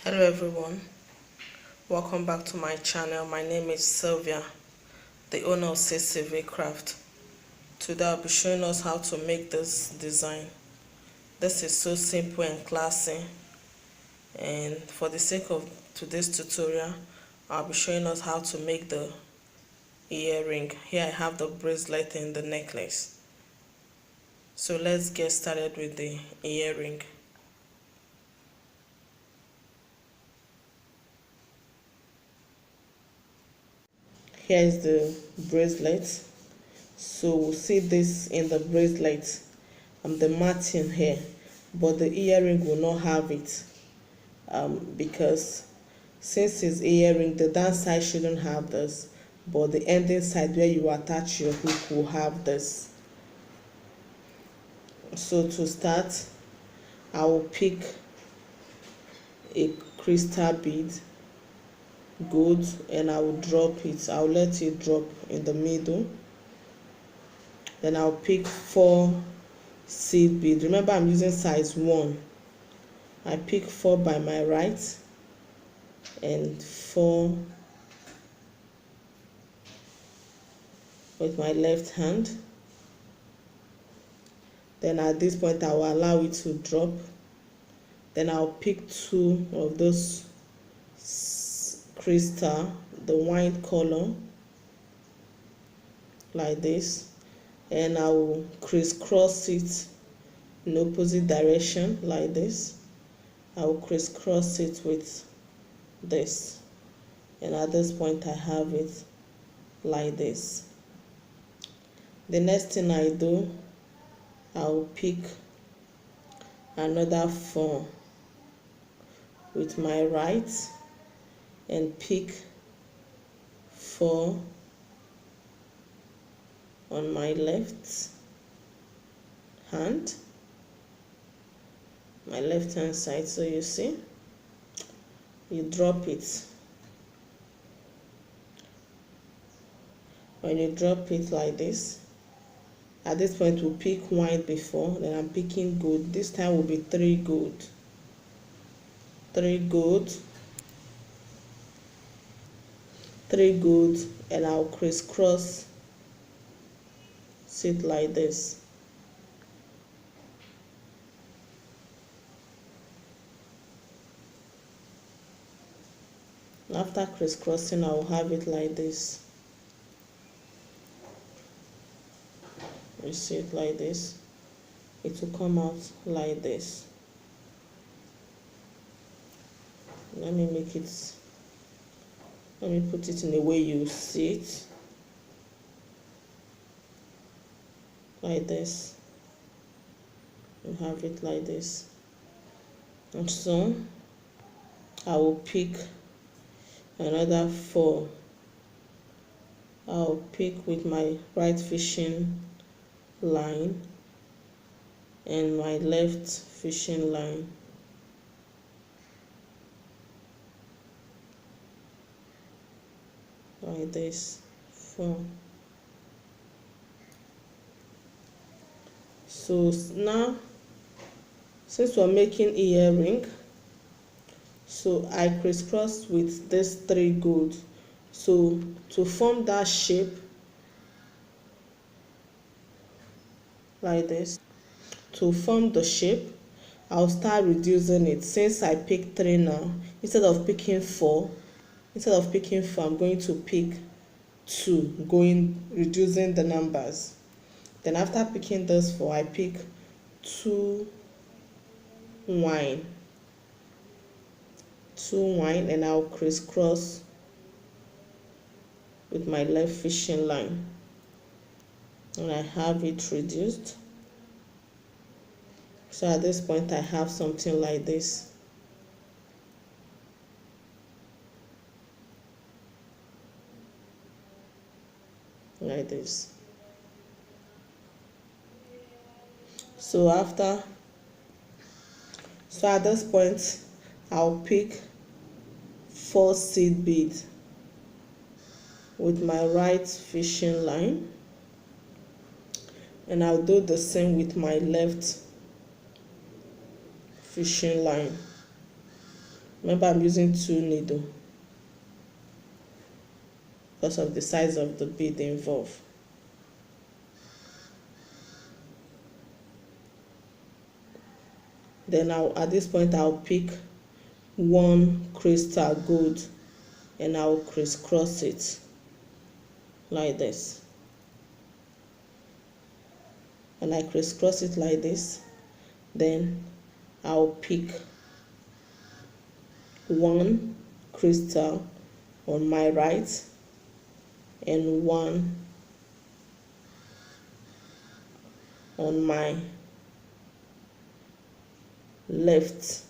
Hello everyone, welcome back to my channel. My name is Sylvia, the owner of CCV Craft. Today I'll be showing us how to make this design. This is so simple and classy, and for the sake of today's tutorial I'll be showing us how to make the earring. Here I have the bracelet and the necklace. So let's get started with the earring. Here is the bracelet. So we'll see this in the bracelet, the matching here, but the earring will not have it, because since it's earring, the down side shouldn't have this, but the ending side where you attach your hook will have this. So to start, I will pick a crystal bead, gold, and I will drop it. I'll let it drop in the middle. Then I'll pick 4 seed beads. Remember, I'm using size 1. I pick 4 by my right and 4 with my left hand. Then at this point I will allow it to drop. Then I'll pick 2 of those crystal, the wine color, like this, and I will crisscross it in opposite direction like this. I will crisscross it with this, and at this point I have it like this. The next thing I do, I will pick another 4 with my right and pick 4 on my left hand side. So you see, you drop it. When you drop it like this, at this point we'll pick white before, then I'm picking gold. This time will be 3 gold, 3 gold, 3 gold, and I'll crisscross it like this. After crisscrossing, I will have it like this. You see it like this. It will come out like this. Let me put it in a way you see it. Like this. You have it like this. And so I will pick another 4. I'll pick with my right fishing line and my left fishing line. Like this. 4. So now, since we're making earring, so I crisscross with this 3 gold. So to form that shape like this, to form the shape, I'll start reducing it. Since I picked 3 now, instead of picking 4, I'm going to pick 2, reducing the numbers. Then after picking those 4, I pick 2 wine, and I'll crisscross with my left fishing line, and I have it reduced. So at this point I have something like this. Like this. So at this point I'll pick 4 seed beads with my right fishing line, and I'll do the same with my left fishing line. Remember, I'm using 2 needles because of the size of the bead involved. Then at this point I'll pick 1 crystal gold and I'll crisscross it like this. And I crisscross it like this, then I'll pick 1 crystal on my right and 1 on my left.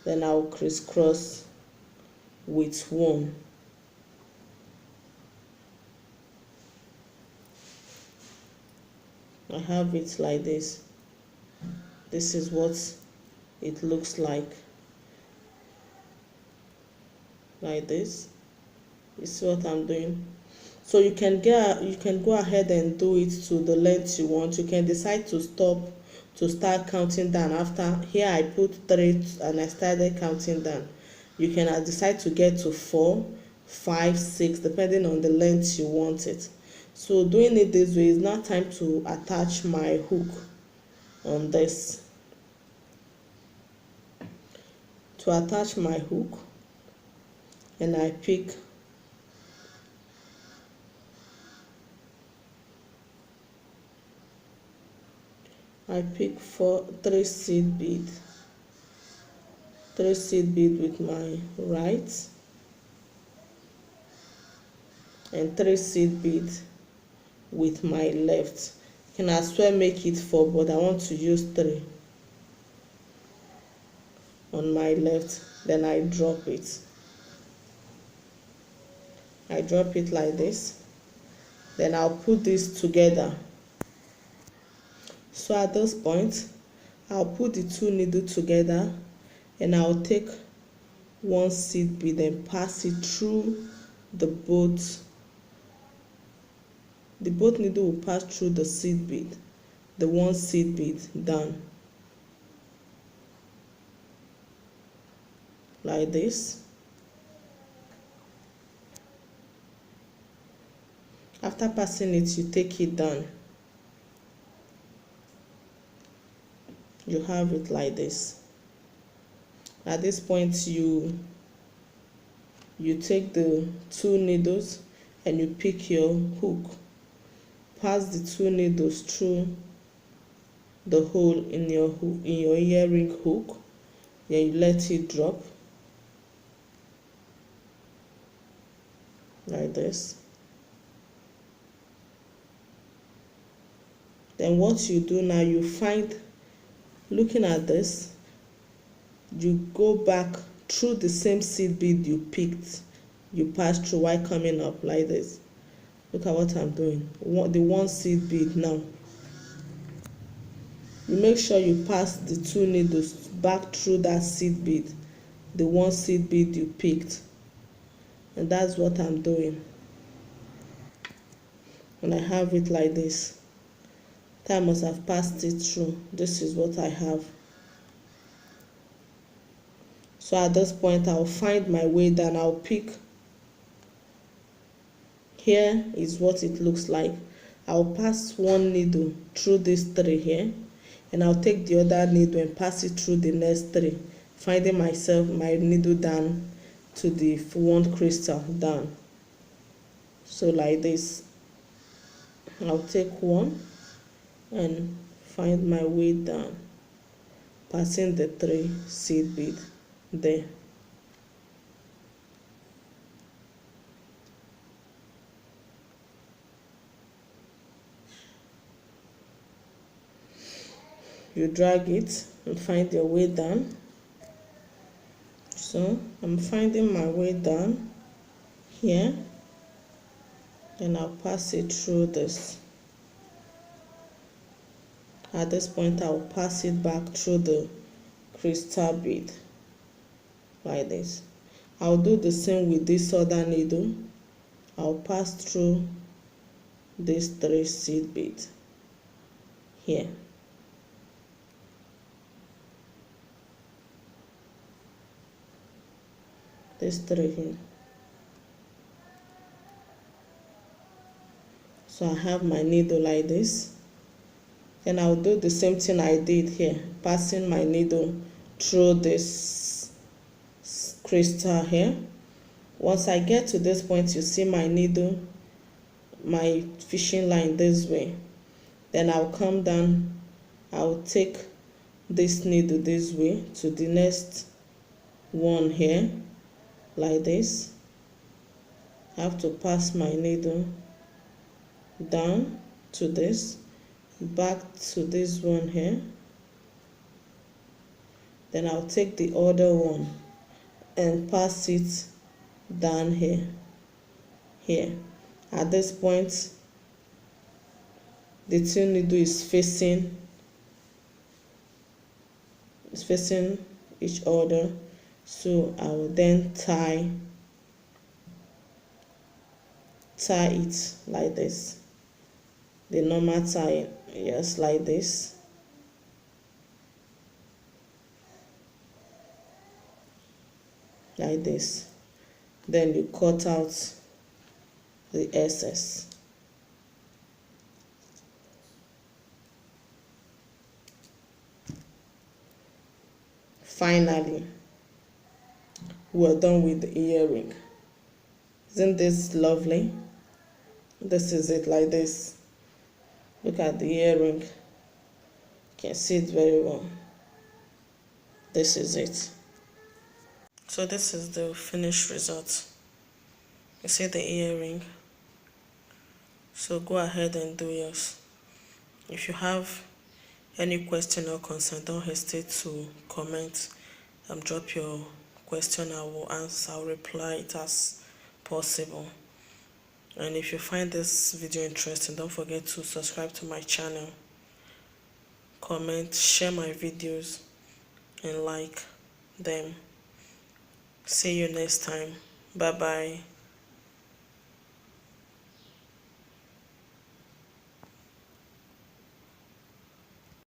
Then I'll crisscross with 1. I have it like this. This is what it looks like this. You see what I'm doing? So you can go ahead and do it to the length you want. You can decide to start counting down. After here I put 3 and I started counting down. You can decide to get to 4, 5, 6 depending on the length you want it. So doing it this way, is now time to attach my hook on this. To attach my hook, and I pick three seed bead with my right and 3 seed bead with my left. You can as well make it 4, but I want to use 3 on my left. Then I drop it. I drop it like this. Then I'll put this together. So at this point, I'll put the 2 needles together and I'll take 1 seed bead and pass it through the both. The both needle will pass through the seed bead, the 1 seed bead down like this. After passing it, you take it down. You have it like this. At this point, you take the 2 needles and you pick your hook. Pass the 2 needles through the hole in your earring hook. Then you let it drop like this. Then what you do now, you find, looking at this, you go back through the same seed bead you picked, you pass through while coming up like this. Look at what I'm doing. The 1 seed bead now. You make sure you pass the 2 needles back through that seed bead, the 1 seed bead you picked. And that's what I'm doing. And I have it like this. I must have passed it through. This is what I have. So at this point, I'll find my way down. I'll pick. Here is what it looks like. I'll pass 1 needle through these 3 here, and I'll take the other needle and pass it through the next 3, finding my needle down to the 1 crystal down. So like this, I'll take 1 and find my way down, passing the 3 seed bead there. You drag it and find your way down. So I'm finding my way down here, and I'll pass it through this. At this point, I'll pass it back through the crystal bead like this. I'll do the same with this other needle. I'll pass through this 3 seed bead here. these three here. So I have my needle like this. Then I'll do the same thing I did here, passing my needle through this crystal here. Once I get to this point, you see my needle, my fishing line this way. Then I'll come down, I'll take this needle this way to the next one here, like this. I have to pass my needle down to this, back to this one here. Then I'll take the other one and pass it down here. At this point, the two needle is facing each other, so I will then tie it like this, the normal tie, yes, like this. Like this. Then you cut out the excess. Finally, we're done with the earring. Isn't this lovely? This is it, like this. Look at the earring. You can see it very well. This is it. So this is the finished result. You see the earring. So go ahead and do yours. If you have any question or concern, don't hesitate to comment and drop your question. I will answer, I'll reply it as possible. And if you find this video interesting, don't forget to subscribe to my channel, comment, share my videos, and like them. See you next time. Bye bye.